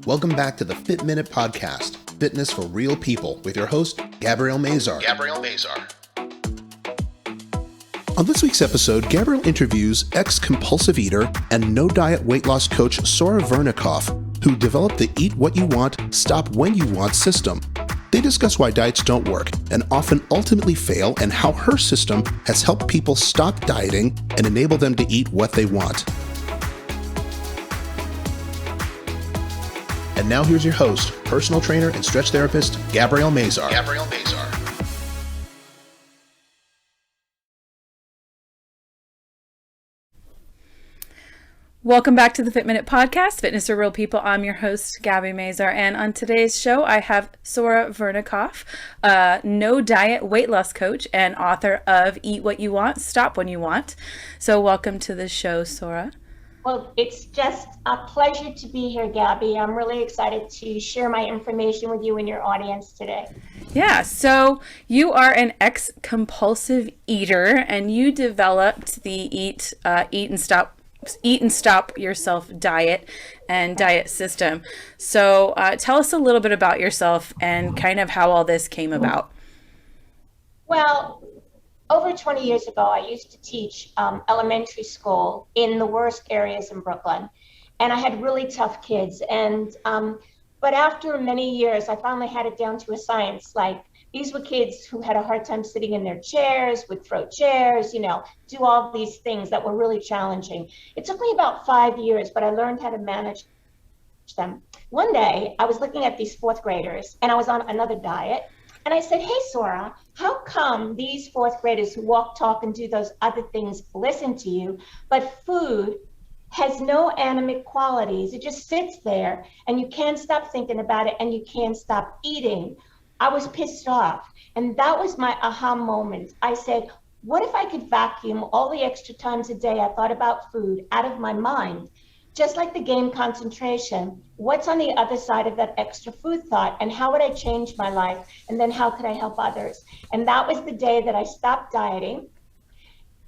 Welcome back to the Fit Minute Podcast, Fitness for Real People, with your host, Gabrielle Mazar. On this week's episode, Gabrielle interviews ex-compulsive eater and no-diet weight loss coach Sora Vernikoff, who developed the Eat What You Want, Stop When You Want system. They discuss why diets don't work and often ultimately fail, and how her system has helped people stop dieting and enable them to eat what they want. And now here's your host, personal trainer and stretch therapist, Gabrielle Mazar. Welcome back to the Fit Minute Podcast, Fitness for Real People. I'm your host, Gabby Mazar, and on today's show, I have Sora Vernikoff, no diet weight loss coach and author of Eat What You Want, Stop When You Want. So welcome to the show, Sora. Well, it's just a pleasure to be here, Gabby. I'm really excited to share my information with you and your audience today. Yeah, so you are an ex-compulsive eater, and you developed the Eat and Stop Yourself diet and diet system. So tell us a little bit about yourself and kind of how all this came about. Well, over 20 years ago, I used to teach elementary school in the worst areas in Brooklyn, and I had really tough kids. And but after many years, I finally had it down to a science. Like, these were kids who had a hard time sitting in their chairs, would throw chairs, do all these things that were really challenging. It took me about 5 years, but I learned how to manage them. One day, I was looking at these fourth graders, and I was on another diet. And I said, hey, Sora, how come these fourth graders who walk, talk, and do those other things listen to you, but food has no animate qualities? It just sits there, and you can't stop thinking about it, and you can't stop eating. I was pissed off. And that was my aha moment. I said, what if I could vacuum all the extra times a day I thought about food out of my mind? Just like the game concentration, what's on the other side of that extra food thought, and how would I change my life? And then how could I help others? And that was the day that I stopped dieting.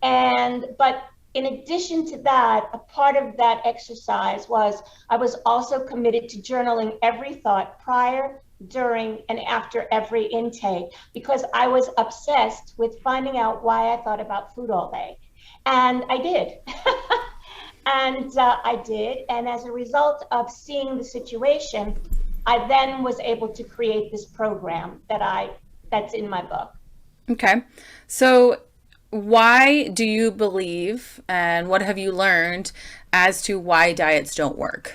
But in addition to that, a part of that exercise was I was also committed to journaling every thought prior, during, and after every intake, because I was obsessed with finding out why I thought about food all day. And I did. I did. And as a result of seeing the situation, I then was able to create this program that's in my book. Okay. So why do you believe, and what have you learned as to why diets don't work?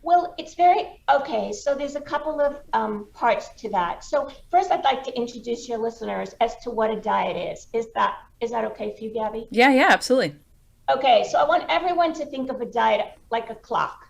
Well, so there's a couple of parts to that. So first, I'd like to introduce your listeners as to what a diet is. Is that okay for you, Gabby? Yeah, absolutely. Okay, so I want everyone to think of a diet like a clock.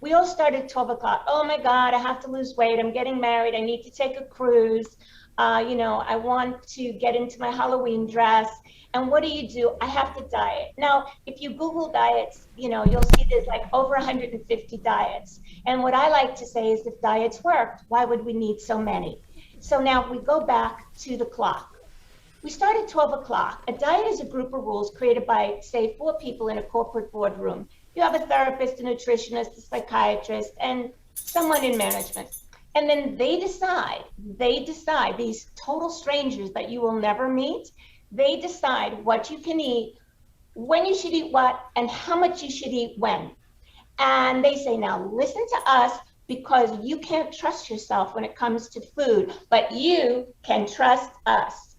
We all start at 12 o'clock. Oh my God, I have to lose weight. I'm getting married. I need to take a cruise. I want to get into my Halloween dress. And what do? I have to diet. Now, if you Google diets, you'll see there's like over 150 diets. And what I like to say is, if diets worked, why would we need so many? So now if we go back to the clock. We start at 12 o'clock. A diet is a group of rules created by, say, 4 people in a corporate boardroom. You have a therapist, a nutritionist, a psychiatrist, and someone in management. And then they decide, these total strangers that you will never meet, they decide what you can eat, when you should eat what, and how much you should eat when. And they say, now listen to us, because you can't trust yourself when it comes to food, but you can trust us.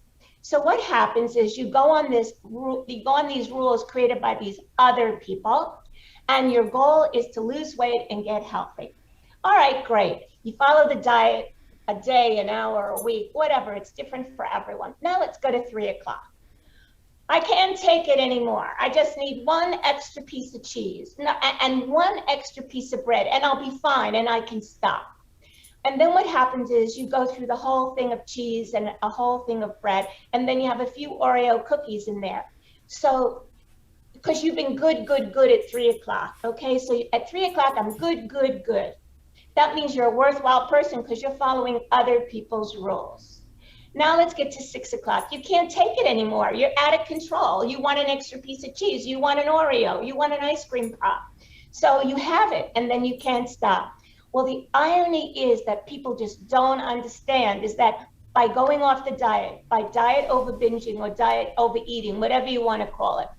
So what happens is you go on these rules created by these other people, and your goal is to lose weight and get healthy. All right, great. You follow the diet a day, an hour, a week, whatever. It's different for everyone. Now let's go to 3 o'clock. I can't take it anymore. I just need 1 extra piece of cheese and 1 extra piece of bread, and I'll be fine, and I can stop. And then what happens is you go through the whole thing of cheese and a whole thing of bread, and then you have a few Oreo cookies in there. So, because you've been good at 3 o'clock, okay? So at 3 o'clock, I'm good. That means you're a worthwhile person because you're following other people's rules. Now let's get to 6 o'clock. You can't take it anymore. You're out of control. You want an extra piece of cheese. You want an Oreo. You want an ice cream pop. So you have it, and then you can't stop. Well, the irony is that people just don't understand is that by going off the diet, by diet over binging or diet overeating, whatever you want to call it,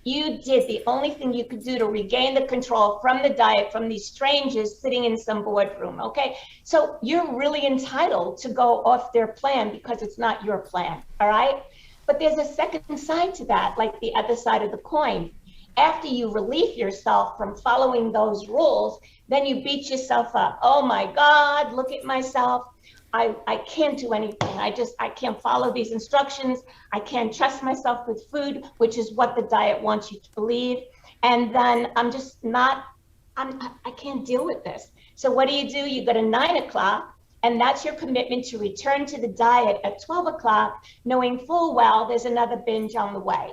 you did the only thing you could do to regain the control from the diet from these strangers sitting in some boardroom, okay? So you're really entitled to go off their plan because it's not your plan, all right? But there's a second side to that, like the other side of the coin. After you relieve yourself from following those rules, then you beat yourself up. Oh my God, look at myself. I can't do anything. I can't follow these instructions. I can't trust myself with food, which is what the diet wants you to believe. And then I can't deal with this. So what do? You go to 9 o'clock, and that's your commitment to return to the diet at 12 o'clock, knowing full well there's another binge on the way.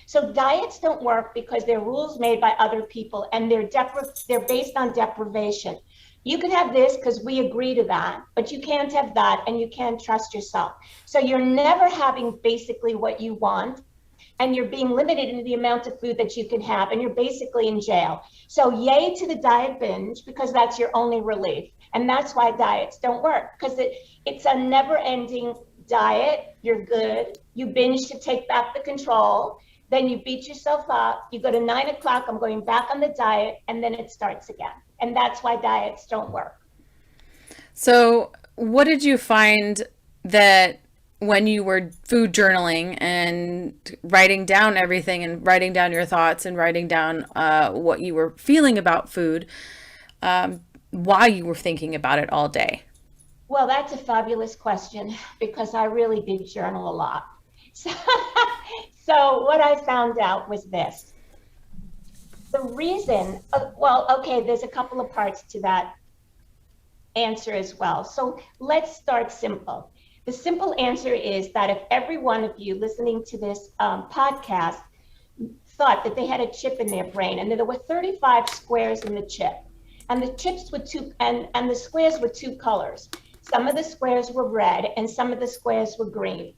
So diets don't work because they're rules made by other people, and they're based on deprivation. You can have this because we agree to that, but you can't have that, and you can't trust yourself. So you're never having basically what you want, and you're being limited in the amount of food that you can have, and you're basically in jail. So yay to the diet binge, because that's your only relief. And that's why diets don't work, because it's a never-ending diet. You're good. You binge to take back the control. Then you beat yourself up. You go to 9 o'clock, I'm going back on the diet, and then it starts again. And that's why diets don't work. So what did you find that when you were food journaling and writing down everything and writing down your thoughts and writing down what you were feeling about food, why you were thinking about it all day? Well, that's a fabulous question because I really did journal a lot. So what I found out was this. The reason, there's a couple of parts to that answer as well. So let's start simple. The simple answer is that if every one of you listening to this podcast thought that they had a chip in their brain and there were 35 squares in the chip, and the chips were and the squares were two colors. Some of the squares were red and some of the squares were green.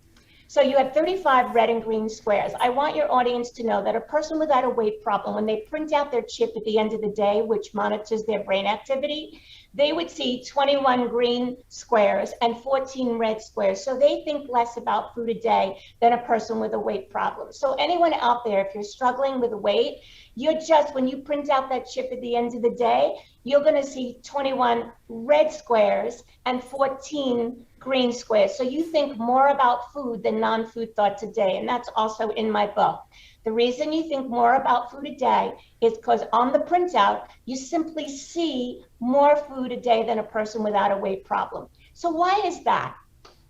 So you had 35 red and green squares. I want your audience to know that a person without a weight problem, when they print out their chip at the end of the day, which monitors their brain activity, they would see 21 green squares and 14 red squares. So they think less about food a day than a person with a weight problem. So anyone out there, if you're struggling with a weight, when you print out that chip at the end of the day, you're going to see 21 red squares and 14 green squares. So you think more about food than non-food thoughts a day. And that's also in my book. The reason you think more about food a day is because on the printout, you simply see more food a day than a person without a weight problem. So why is that?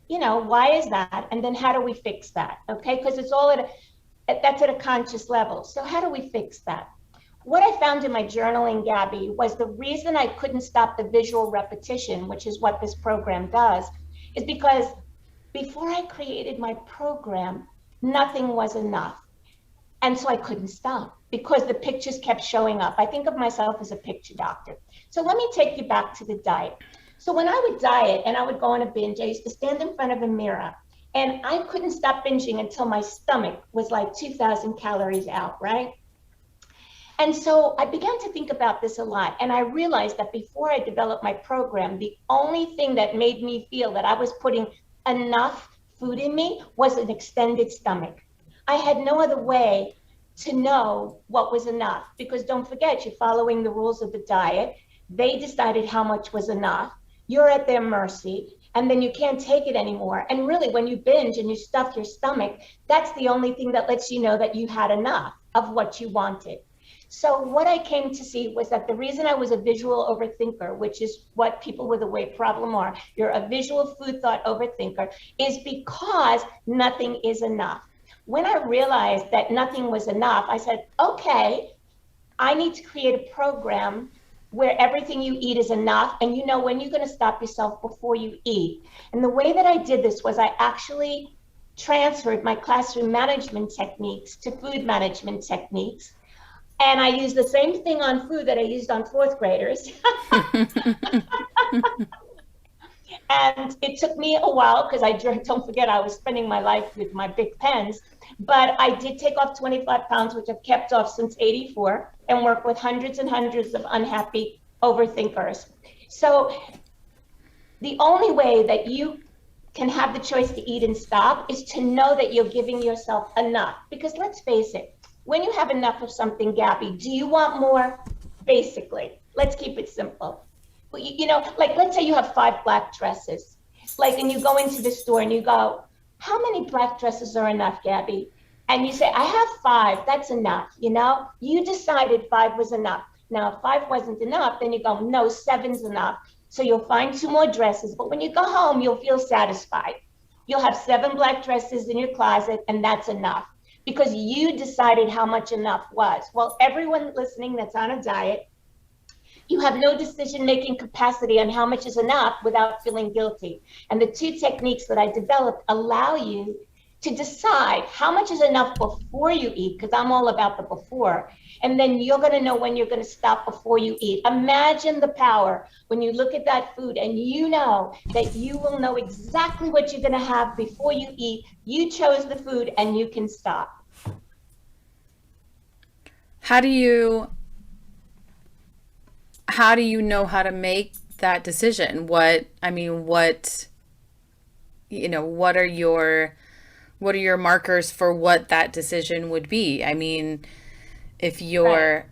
Why is that? And then how do we fix that? Okay, because it's all that's at a conscious level. So how do we fix that? What I found in my journaling, Gabby, was the reason I couldn't stop the visual repetition, which is what this program does, is because before I created my program, nothing was enough. And so I couldn't stop because the pictures kept showing up. I think of myself as a picture doctor. So let me take you back to the diet. So when I would diet and I would go on a binge, I used to stand in front of a mirror and I couldn't stop binging until my stomach was like 2,000 calories out, right? And so I began to think about this a lot. And I realized that before I developed my program, the only thing that made me feel that I was putting enough food in me was an extended stomach. I had no other way to know what was enough, because don't forget, you're following the rules of the diet. They decided how much was enough. You're at their mercy, and then you can't take it anymore. And really, when you binge and you stuff your stomach, that's the only thing that lets you know that you had enough of what you wanted. So what I came to see was that the reason I was a visual overthinker, which is what people with a weight problem are, you're a visual food thought overthinker, is because nothing is enough. When I realized that nothing was enough, I said, okay, I need to create a program where everything you eat is enough, and you know when you're going to stop yourself before you eat. And the way that I did this was I actually transferred my classroom management techniques to food management techniques. And I used the same thing on food that I used on fourth graders. And it took me a while because don't forget, I was spending my life with my big pens. But I did take off 25 pounds, which I've kept off since '84, and work with hundreds and hundreds of unhappy overthinkers. So the only way that you can have the choice to eat and stop is to know that you're giving yourself enough. Because let's face it, when you have enough of something, Gabby, do you want more? Basically, let's keep it simple. You know, like let's say you have 5 black dresses, like, and you go into the store and you go, how many black dresses are enough, Gabby? And you say, I have 5, that's enough. You know, you decided 5 was enough. Now, if 5 wasn't enough, then you go, no, 7's enough. So you'll find 2 more dresses, but when you go home, you'll feel satisfied. You'll have 7 black dresses in your closet, and that's enough because you decided how much enough was. Well, everyone listening that's on a diet, you have no decision-making capacity on how much is enough without feeling guilty. And the 2 techniques that I developed allow you to decide how much is enough before you eat, because I'm all about the before. And then you're going to know when you're going to stop before you eat. Imagine the power when you look at that food and you know that you will know exactly what you're going to have before you eat. You chose the food and you can stop. How do you know how to make that decision? What are your markers for what that decision would be? I mean, if you're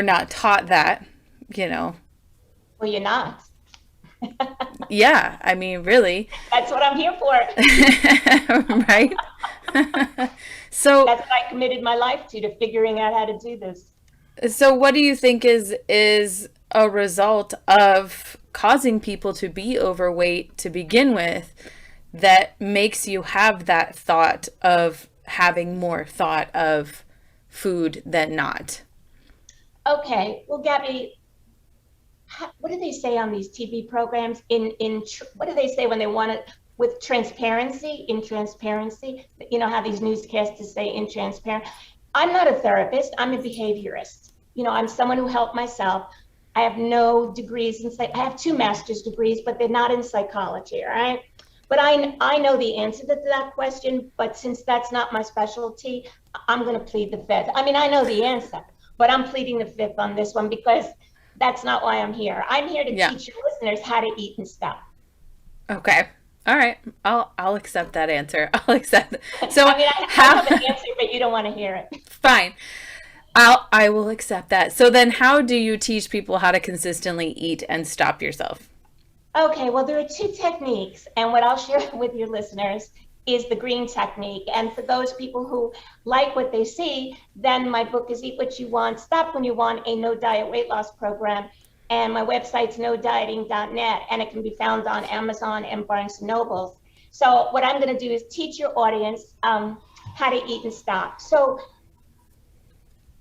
not taught that, you know. Well, you're not. Yeah, I mean, really. That's what I'm here for. Right? So that's what I committed my life to figuring out how to do this. So what do you think is a result of causing people to be overweight to begin with that makes you have that thought of having more thought of food than not? Okay, well, Gabby, what do they say on these TV programs? What do they say when they want it with transparency? In transparency, you know how these newscasters say in transparent. I'm not a therapist. I'm a behaviorist. You know, I'm someone who helped myself. I have no degrees in I have 2 master's degrees, but they're not in psychology, all right? But I know the answer to that question, but since that's not my specialty, I'm going to plead the 5th. I mean, I know the answer, but I'm pleading the 5th on this one because that's not why I'm here. I'm here to teach your listeners how to eat and stop. Okay. All right. I'll accept that answer. I'll accept it. So I mean, I have an answer, but you don't want to hear it. Fine. I will accept that. So then how do you teach people how to consistently eat and stop yourself? Okay, well, there are 2 techniques, and what I'll share with your listeners is the green technique. And for those people who like what they see, then my book is Eat What You Want, Stop When You Want, a no diet weight loss program. And my website's nodieting.net, and it can be found on Amazon and Barnes & Noble. So what I'm going to do is teach your audience how to eat and stop. So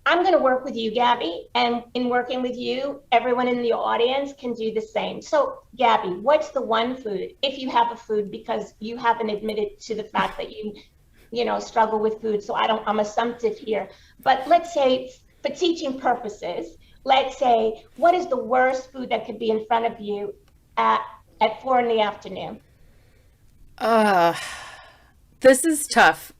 I'm going to work with you, Gabby, and in working with you, everyone in the audience can do the same. So, Gabby, what's the one food, if you have a food, because you haven't admitted to the fact that you know, struggle with food, so I'm assumptive here. But let's say, for teaching purposes, let's say, what is the worst food that could be in front of you at 4 in the afternoon? This is tough.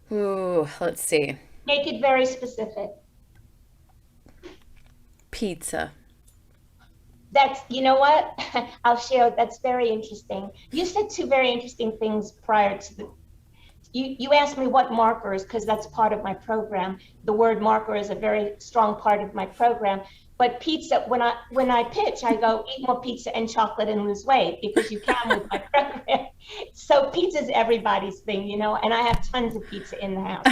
Let's see. Make it very specific. Pizza. That's, you know what? I'll share. That's very interesting. You said 2 very interesting things prior to you asked me what markers, because that's part of my program. The word marker is a very strong part of my program. But pizza, when I pitch, I go, eat more pizza and chocolate and lose weight, because you can with my program. So pizza's everybody's thing, you know, and I have tons of pizza in the house.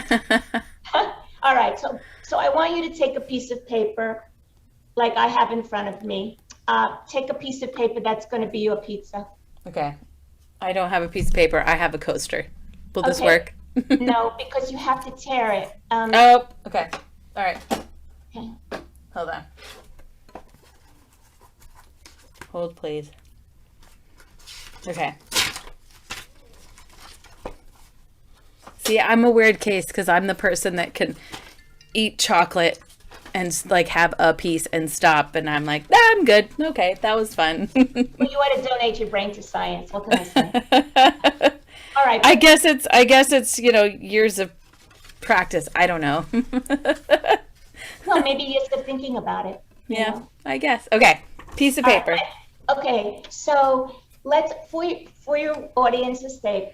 All right, so I want you to take a piece of paper like I have in front of me. Take a piece of paper that's going to be your pizza. Okay. I don't have a piece of paper. I have a coaster. Will this work? No, because you have to tear it. Okay. All right. Okay. Hold on. Hold, please. Okay. See, I'm a weird case because I'm the person that can eat chocolate and like have a piece and stop, and I'm like, I'm good. Okay, that was fun. Well, you want to donate your brain to science. What can I say? All right. I guess it's years of practice. I don't know. Well, maybe you're still thinking about it. Yeah, I guess. Okay, piece of paper. Okay, so let's, for your audience's sake,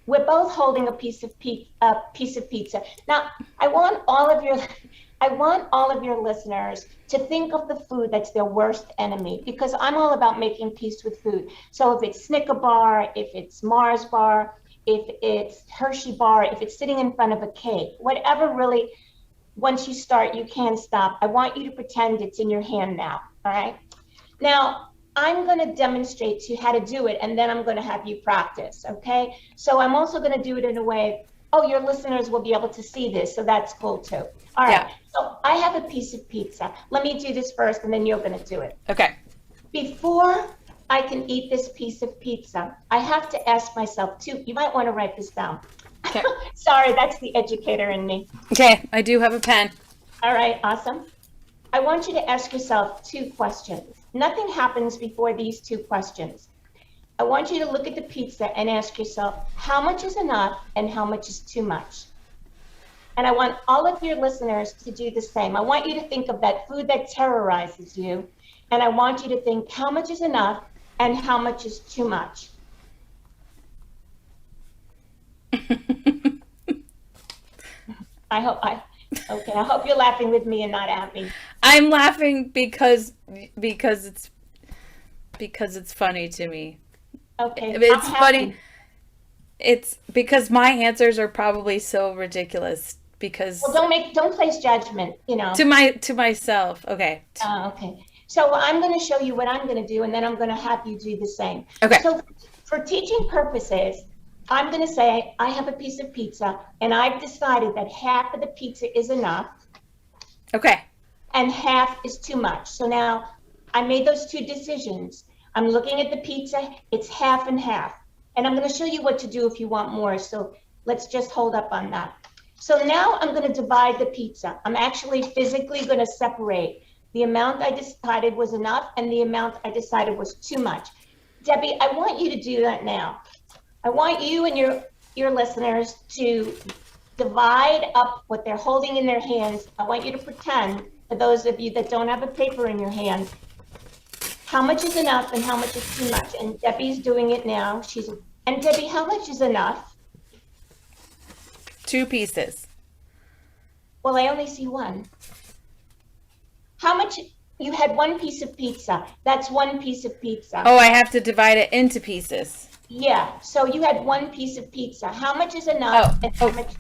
we're both holding a piece of pizza. Now, I want all of your listeners to think of the food that's their worst enemy, because I'm all about making peace with food. So if it's Snicker bar, if it's Mars bar, if it's Hershey bar, if it's sitting in front of a cake, whatever really, once you start, you can't stop. I want you to pretend it's in your hand now, all right? Now, I'm going to demonstrate to you how to do it, and then I'm going to have you practice, okay? So I'm also going to do it in a way, oh, your listeners will be able to see this, so that's cool too. All right, so I have a piece of pizza. Let me do this first, and then you're going to do it. Okay. Before I can eat this piece of pizza, I have to ask myself two, you might want to write this down. Okay. Sorry, that's the educator in me. Okay, I do have a pen. All right, awesome. I want you to ask yourself two questions. Nothing happens before these two questions. I want you to look at the pizza and ask yourself, how much is enough and how much is too much? And I want all of your listeners to do the same. I want you to think of that food that terrorizes you, and I want you to think how much is enough and how much is too much. I hope you're laughing with me and not at me. I'm laughing because it's funny to me. Okay. It's funny. It's because my answers are probably so ridiculous because don't place judgment, you know. To myself. Okay. Okay. So I'm going to show you what I'm going to do, and then I'm going to have you do the same. Okay. So for teaching purposes, I'm going to say I have a piece of pizza, and I've decided that half of the pizza is enough. Okay. And half is too much. So now I made those two decisions. I'm looking at the pizza, it's half and half. And I'm going to show you what to do if you want more. So let's just hold up on that. So now I'm going to divide the pizza. I'm actually physically going to separate the amount I decided was enough and the amount I decided was too much. Debbie, I want you to do that now. I want you and your listeners to divide up what they're holding in their hands. I want you to pretend, for those of you that don't have a paper in your hand, how much is enough and how much is too much. And Debbie's doing it now. And Debbie, how much is enough? 2 pieces. Well, I only see one. How much? You had 1 piece of pizza. That's 1 piece of pizza. Oh, I have to divide it into pieces. Yeah, so you had 1 piece of pizza. How much is enough? How much?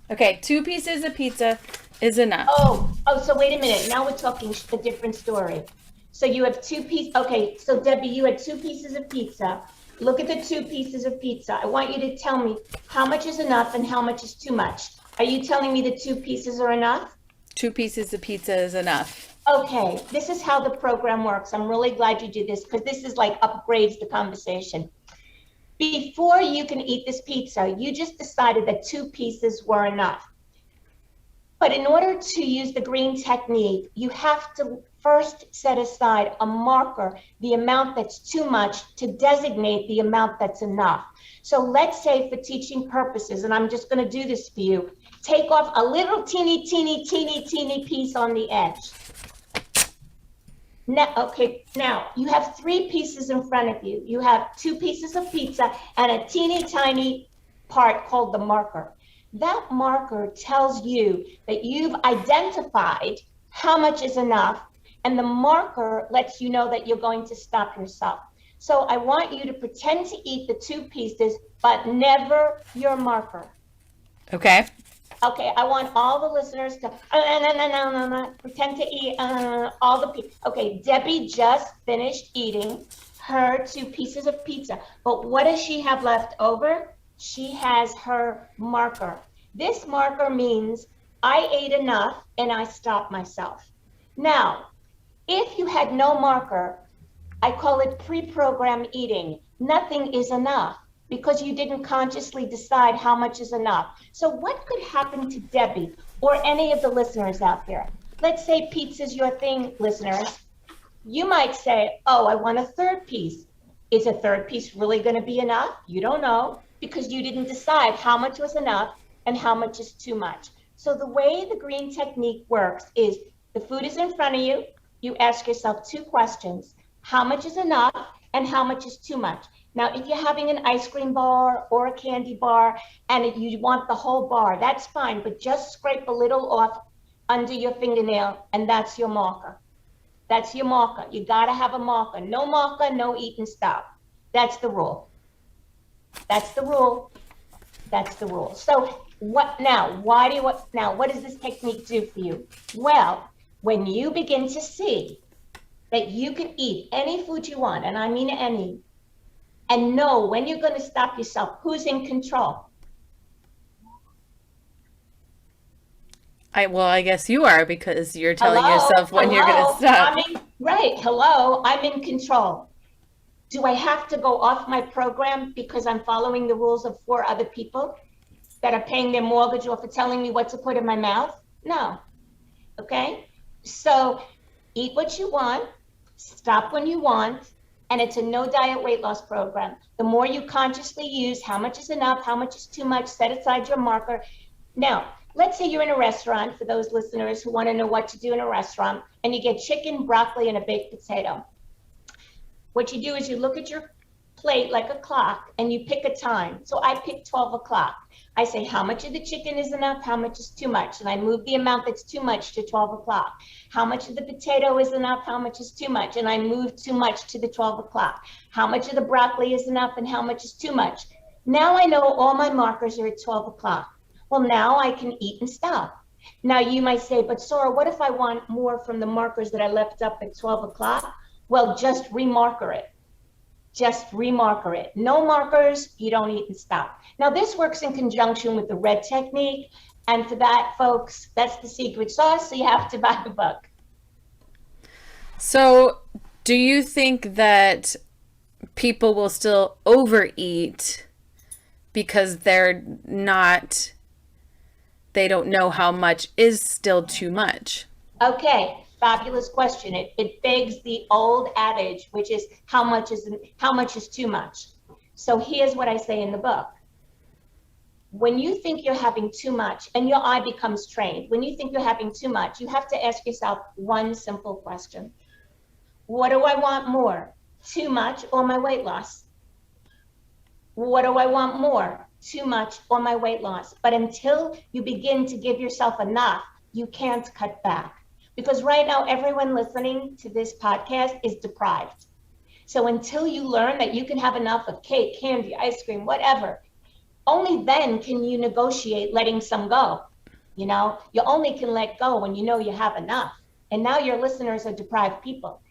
Okay, 2 pieces of pizza is enough. Oh, so wait a minute. Now we're talking a different story. So you have 2 pieces. Okay, so Debbie, you had 2 pieces of pizza. Look at the 2 pieces of pizza. I want you to tell me how much is enough and how much is too much. Are you telling me the 2 pieces are enough? 2 pieces of pizza is enough. Okay, this is how the program works. I'm really glad you did this because this is like upgrades the conversation. Before you can eat this pizza, you just decided that 2 pieces were enough. But in order to use the green technique, you have to first set aside a marker, the amount that's too much, to designate the amount that's enough. So let's say for teaching purposes, and I'm just going to do this for you, take off a little teeny piece on the edge. Now you have 3 pieces in front of you. You have 2 pieces of pizza and a teeny tiny part called the marker. That marker tells you that you've identified how much is enough, and the marker lets you know that you're going to stop yourself. So I want you to pretend to eat the 2 pieces, but never your marker. Okay. Okay, I want all the listeners to pretend to eat all the pieces. Okay, Debbie just finished eating her 2 pieces of pizza, but what does she have left over? She has her marker. This marker means I ate enough and I stopped myself. Now, if you had no marker, I call it pre-programmed eating. Nothing is enough because you didn't consciously decide how much is enough. So what could happen to Debbie or any of the listeners out there? Let's say pizza's your thing, listeners. You might say, oh, I want a 3rd piece. Is a 3rd piece really going to be enough? You don't know because you didn't decide how much was enough and how much is too much. So the way the green technique works is the food is in front of you. You ask yourself two questions. How much is enough and how much is too much? Now, if you're having an ice cream bar or a candy bar and you want the whole bar, that's fine, but just scrape a little off under your fingernail and that's your marker. That's your marker. You got to have a marker. No marker, no eat and stop. That's the rule. That's the rule. That's the rule. So what does this technique do for you? Well, when you begin to see that you can eat any food you want, and I mean any, and know when you're going to stop yourself, who's in control? I guess you are, because you're telling yourself when you're going to stop. I'm in control. Do I have to go off my program because I'm following the rules of 4 other people that are paying their mortgage or for telling me what to put in my mouth? No. Okay? So eat what you want, stop when you want, and it's a no diet weight loss program. The more you consciously use how much is enough, how much is too much, set aside your marker. Now, let's say you're in a restaurant, for those listeners who want to know what to do in a restaurant, and you get chicken, broccoli, and a baked potato. What you do is you look at your plate like a clock and you pick a time. So I pick 12 o'clock. I say how much of the chicken is enough, how much is too much, and I move the amount that's too much to 12 o'clock. How much of the potato is enough, how much is too much, and I move too much to the 12 o'clock. How much of the broccoli is enough and how much is too much. Now I know all my markers are at 12 o'clock. Well, now I can eat and stop. Now you might say, but Sora, what if I want more from the markers that I left up at 12 o'clock? Well, just remarker it. Just remarker it. No markers, you don't eat and stop. Now this works in conjunction with the red technique. And for that, folks, that's the secret sauce. So you have to buy the book. So do you think that people will still overeat because they don't know how much is still too much? Okay. Fabulous question. It begs the old adage, which is how much is too much. So here's what I say in the book. When you think you're having too much, and your eye becomes trained, when you think you're having too much, you have to ask yourself one simple question. What do I want more? Too much or my weight loss? What do I want more? Too much or my weight loss? But until you begin to give yourself enough, you can't cut back. Because right now, everyone listening to this podcast is deprived. So until you learn that you can have enough of cake, candy, ice cream, whatever, only then can you negotiate letting some go. You know, you only can let go when you know you have enough. And now your listeners are deprived people.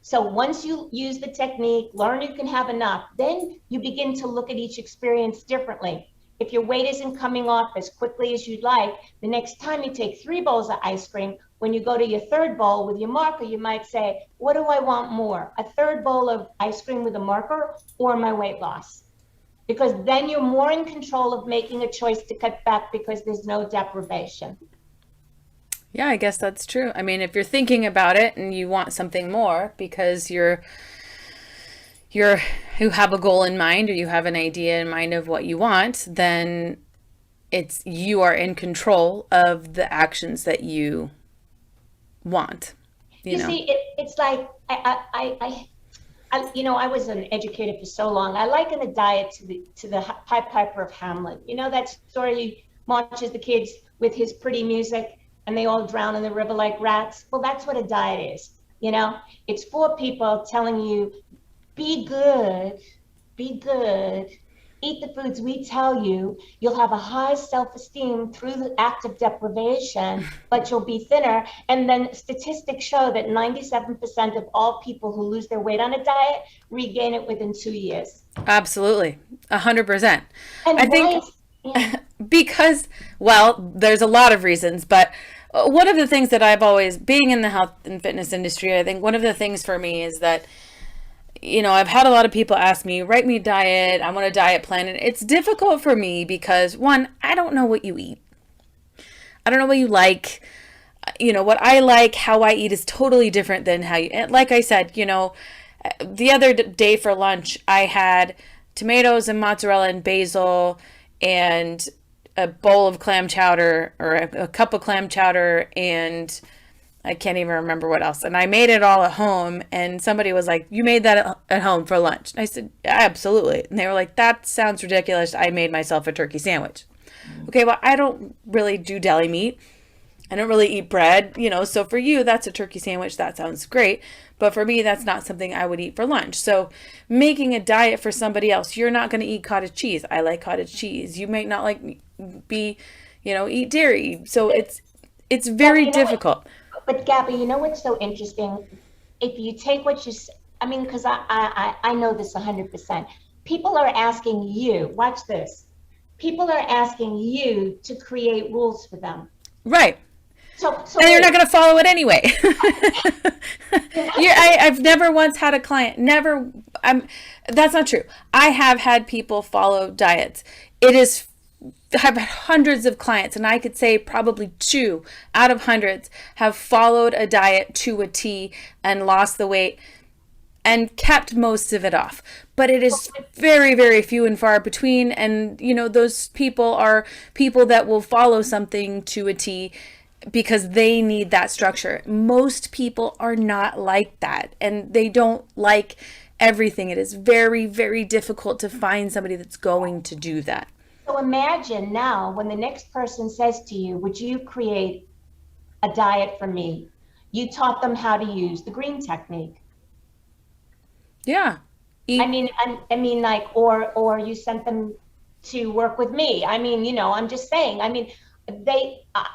So once you use the technique, learn you can have enough, then you begin to look at each experience differently. If your weight isn't coming off as quickly as you'd like, the next time you take 3 bowls of ice cream, when you go to your 3rd bowl with your marker, you might say, what do I want more? A 3rd bowl of ice cream with a marker or my weight loss? Because then you're more in control of making a choice to cut back because there's no deprivation. Yeah, I guess that's true. I mean, if you're thinking about it and you want something more because you have a goal in mind or you have an idea in mind of what you want, then you are in control of the actions that you want. You know? See, it's like I was an educator for so long. I liken a diet to the Pied Piper of Hamlet. You know that story? He marches the kids with his pretty music, and they all drown in the river like rats. Well, that's what a diet is. You know, it's 4 people telling you, be good, eat the foods we tell you. You'll have a high self-esteem through the act of deprivation, but you'll be thinner. And then statistics show that 97% of all people who lose their weight on a diet regain it within 2 years. Absolutely. 100%. And I think because, well, there's a lot of reasons, but one of the things that I've always, being in the health and fitness industry, I think one of the things for me is that, you know, I've had a lot of people ask me, write me a diet, I want a diet plan. And it's difficult for me because, one, I don't know what you eat. I don't know what you like. You know, what I like, how I eat is totally different than how you, like I said, you know, the other day for lunch, I had tomatoes and mozzarella and basil and a bowl of clam chowder or a cup of clam chowder, and I can't even remember what else. And I made it all at home, and somebody was like, "You made that at home for lunch?" And I said, "Absolutely." And they were like, "That sounds ridiculous. I made myself a turkey sandwich." Okay, well, I don't really do deli meat. I don't really eat bread, so for you, that's a turkey sandwich. That sounds great. But for me, that's not something I would eat for lunch. So making a diet for somebody else, you're not going to eat cottage cheese. I like cottage cheese. You might not eat dairy. So it's very difficult. But Gabby, you know what's so interesting? If you take what you, I mean, because I know this 100%. People are asking you, watch this. People are asking you to create rules for them. Right. So and you're not going to follow it anyway. I've never once had a client. That's not true. I have had people follow diets. I've had hundreds of clients, and I could say probably 2 out of hundreds have followed a diet to a T and lost the weight and kept most of it off. But it is very, very few and far between. And, those people are people that will follow something to a T because they need that structure. Most people are not like that, and they don't like everything. It is very, very difficult to find somebody that's going to do that. So imagine now when the next person says to you, "Would you create a diet for me?" You taught them how to use the green technique. Yeah. I mean, like, or you sent them to work with me. I mean, I'm just saying. I mean,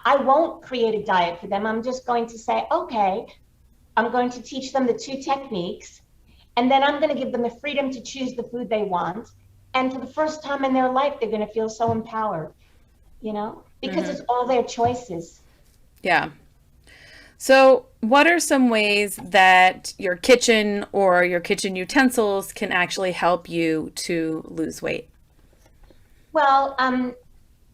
I won't create a diet for them. I'm just going to say, okay, I'm going to teach them the 2 techniques, and then I'm going to give them the freedom to choose the food they want. And for the first time in their life, they're going to feel so empowered, because it's all their choices. Yeah. So what are some ways that your kitchen or your kitchen utensils can actually help you to lose weight? Well,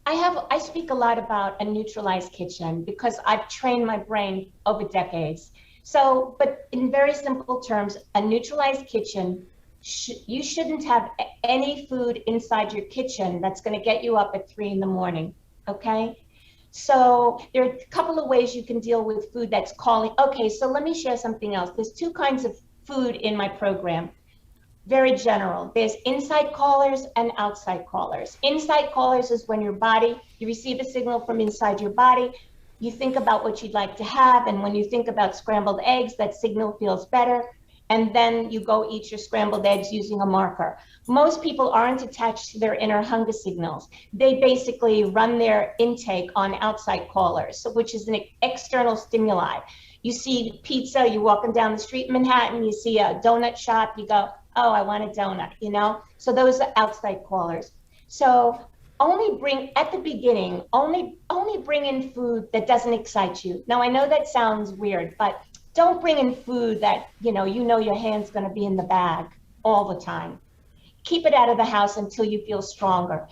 I speak a lot about a neutralized kitchen because I've trained my brain over decades. So, but in very simple terms, a neutralized kitchen, you shouldn't have any food inside your kitchen that's going to get you up at 3 a.m. Okay? So there are a couple of ways you can deal with food that's calling. Okay, so let me share something else. There's 2 kinds of food in my program. Very general. There's inside callers and outside callers. Inside callers is when you receive a signal from inside your body. You think about what you'd like to have. And when you think about scrambled eggs, that signal feels better. And then you go eat your scrambled eggs using a marker. Most people aren't attached to their inner hunger signals. They basically run their intake on outside callers, which is an external stimuli. You see pizza, you're walking down the street in Manhattan, you see a donut shop, you go, "Oh, I want a donut," So those are outside callers. So only bring in food that doesn't excite you. Now, I know that sounds weird, but don't bring in food that, your hand's going to be in the bag all the time. Keep it out of the house until you feel stronger.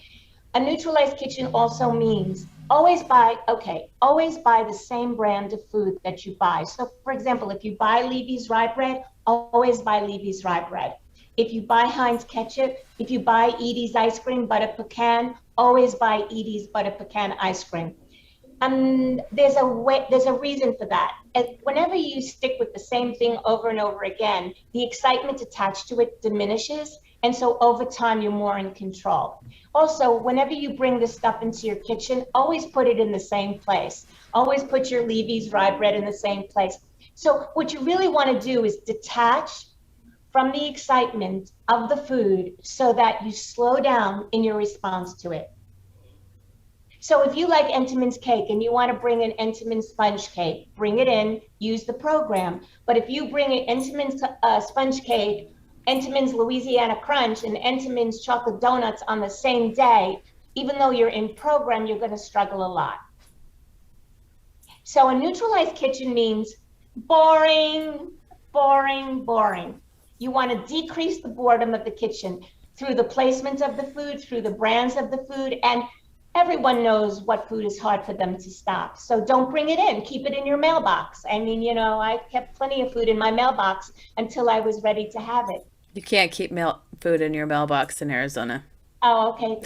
A neutralized kitchen also means always buy the same brand of food that you buy. So, for example, if you buy Levy's rye bread, always buy Levy's rye bread. If you buy Heinz ketchup, if you buy Edie's ice cream, butter pecan, always buy Edie's butter pecan ice cream. There's a reason for that. Whenever you stick with the same thing over and over again, the excitement attached to it diminishes. And so over time, you're more in control. Also, whenever you bring this stuff into your kitchen, always put it in the same place. Always put your Levy's rye bread in the same place. So what you really want to do is detach from the excitement of the food so that you slow down in your response to it. So if you like Entenmann's cake and you want to bring an Entenmann's sponge cake, bring it in, use the program. But if you bring an Entenmann's sponge cake, Entenmann's Louisiana Crunch, and Entenmann's chocolate donuts on the same day, even though you're in program, you're going to struggle a lot. So a neutralized kitchen means boring, boring, boring. You want to decrease the boredom of the kitchen through the placement of the food, through the brands of the food, and everyone knows what food is hard for them to stop. So don't bring it in. Keep it in your mailbox. I mean, I kept plenty of food in my mailbox until I was ready to have it. You can't keep food in your mailbox in Arizona. Oh, okay.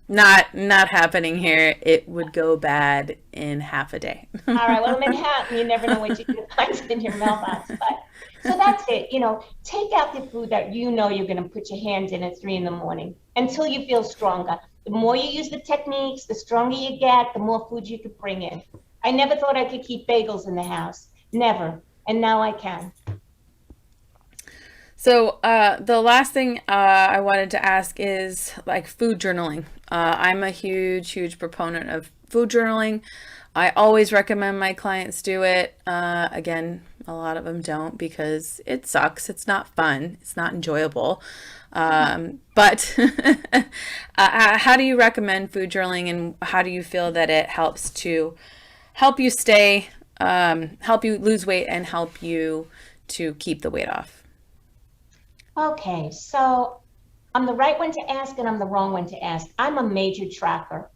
Not happening here. It would go bad in half a day. All right. Well, in Manhattan, you never know what you can find in your mailbox. But so that's it. Take out the food that you're going to put your hands in at 3 a.m. until you feel stronger. The more you use the techniques, the stronger you get, the more food you could bring in. I never thought I could keep bagels in the house. Never. And now I can. So the last thing I wanted to ask is like food journaling. I'm a huge proponent of food journaling. I always recommend my clients do it. Again, a lot of them don't because it sucks. It's not fun. It's not enjoyable. But how do you recommend food journaling, and how do you feel that it helps to help you stay, help you lose weight, and help you to keep the weight off? Okay, so I'm the right one to ask and I'm the wrong one to ask. I'm a major tracker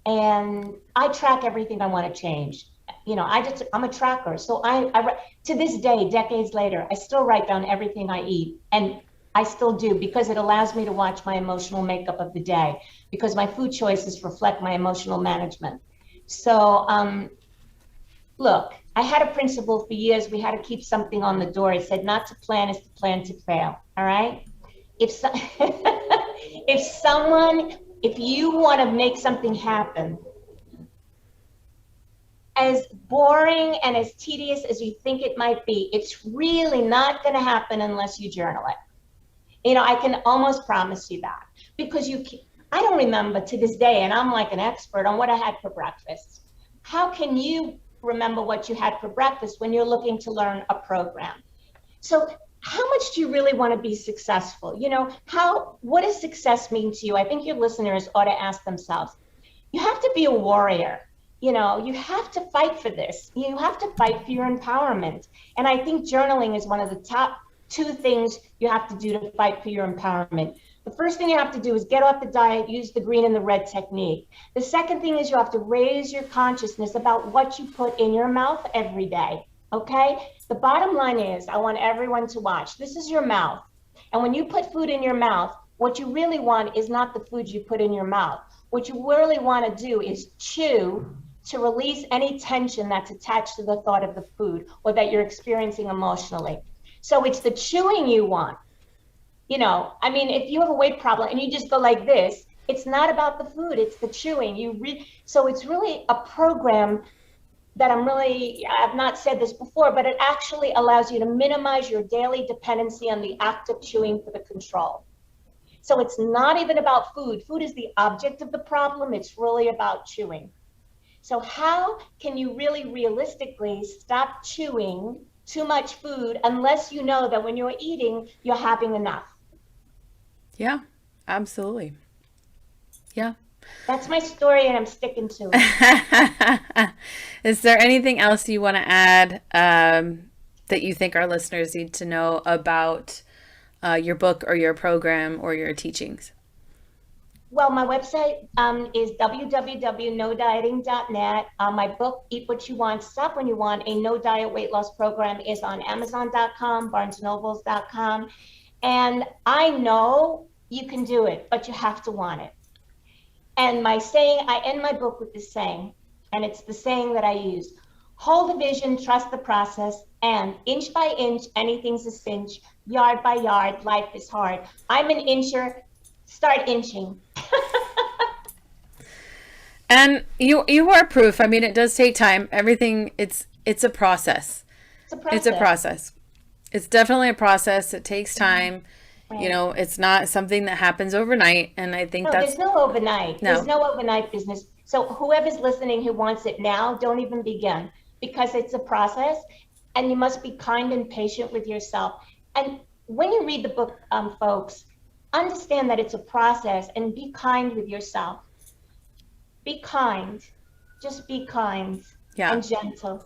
and I track everything I want to change. I'm a tracker. So I to this day, decades later, I still write down everything I eat, and I still do because it allows me to watch my emotional makeup of the day, because my food choices reflect my emotional management. So, look, I had a principle for years. We had to keep something on the door. It said not to plan is to plan to fail. All right. If you want to make something happen, as boring and as tedious as you think it might be, it's really not going to happen unless you journal it. I can almost promise you that, because I don't remember to this day, and I'm like an expert on what I had for breakfast. How can you remember what you had for breakfast when you're looking to learn a program? So how much do you really want to be successful? What does success mean to you? I think your listeners ought to ask themselves. You have to be a warrior. You have to fight for this. You have to fight for your empowerment. And I think journaling is one of the top 2 things you have to do to fight for your empowerment. The first thing you have to do is get off the diet, use the green and the red technique. The second thing is you have to raise your consciousness about what you put in your mouth every day. Okay? The bottom line is, I want everyone to watch. This is your mouth. And when you put food in your mouth, what you really want is not the food you put in your mouth. What you really want to do is chew to release any tension that's attached to the thought of the food or that you're experiencing emotionally. So it's the chewing you want. If you have a weight problem and you just go like this, it's not about the food, it's the chewing. So it's really a program that I've not said this before, but it actually allows you to minimize your daily dependency on the act of chewing for the control. So it's not even about food. Food is the object of the problem. It's really about chewing. So how can you really realistically stop chewing too much food unless you know that when you're eating, you're having enough? Yeah, absolutely. Yeah. That's my story, and I'm sticking to it. Is there anything else you want to add that you think our listeners need to know about your book or your program or your teachings? Well, my website is www.nodieting.net. My book, Eat What You Want, Stop When You Want, a no diet weight loss program, is on Amazon.com, BarnesandNobles.com. And I know you can do it, but you have to want it. And I end my book with this saying, and it's the saying that I use: hold the vision, trust the process, and inch by inch, anything's a cinch. Yard by yard, life is hard. I'm an incher. Start inching. And you are proof. It does take time. Everything, it's a process. It's a process. It's definitely a process. It takes time. Right. It's not something that happens overnight. And I think there's no overnight. No. There's no overnight business. So whoever's listening who wants it now, don't even begin, because it's a process, and you must be kind and patient with yourself. And when you read the book, folks, understand that it's a process, and be kind with yourself. Be kind. Just be kind. Yeah. And gentle,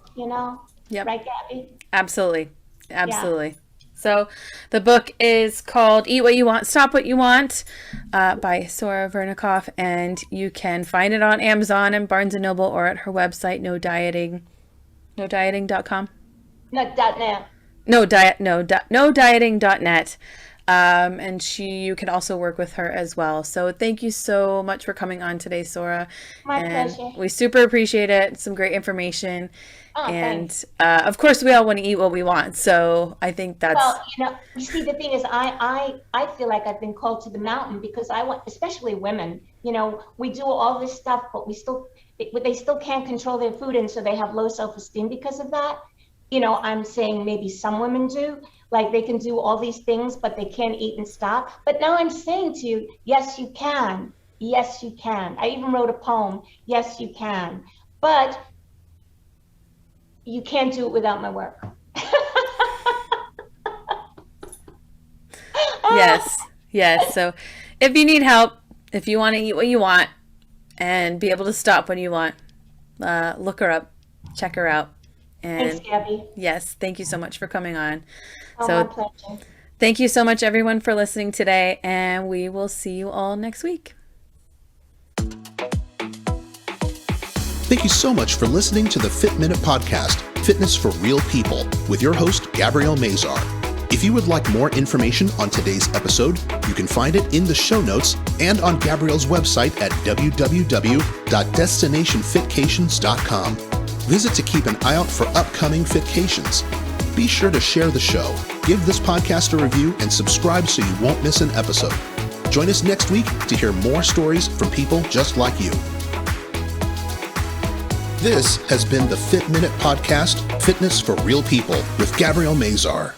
Yep. Right, Gabby? Absolutely. Yeah. So the book is called Eat What You Want, Stop What You Want by Sora Vernikoff, and you can find it on Amazon and Barnes & Noble, or at her website, nodieting.com. No, .net. Nodieting.net. And you can also work with her as well. So thank you so much for coming on today, Sora. My and pleasure. We super appreciate it. Some great information. Oh, and thanks. Of course, we all want to eat what we want. So I think that's Well, you see, the thing is, I feel like I've been called to the mountain because I want, especially women, we do all this stuff, but they still can't control their food. And so they have low self-esteem because of that. I'm saying maybe some women do, like they can do all these things, but they can't eat and stop. But now I'm saying to you, yes, you can. Yes, you can. I even wrote a poem. Yes, you can. But you can't do it without my work. Yes. So if you need help, if you want to eat what you want and be able to stop when you want, look her up, check her out. And thanks, Gabby. Yes, thank you so much for coming on. Oh, my pleasure. Thank you so much, everyone, for listening today, and we will see you all next week. Thank you so much for listening to the Fit Minute Podcast, Fitness for Real People, with your host, Gabrielle Mazar. If you would like more information on today's episode, you can find it in the show notes and on Gabrielle's website at www.destinationfitcations.com. Visit to keep an eye out for upcoming Fitcations. Be sure to share the show, give this podcast a review, and subscribe so you won't miss an episode. Join us next week to hear more stories from people just like you. This has been the Fit Minute Podcast, Fitness for Real People, with Gabrielle Mazar.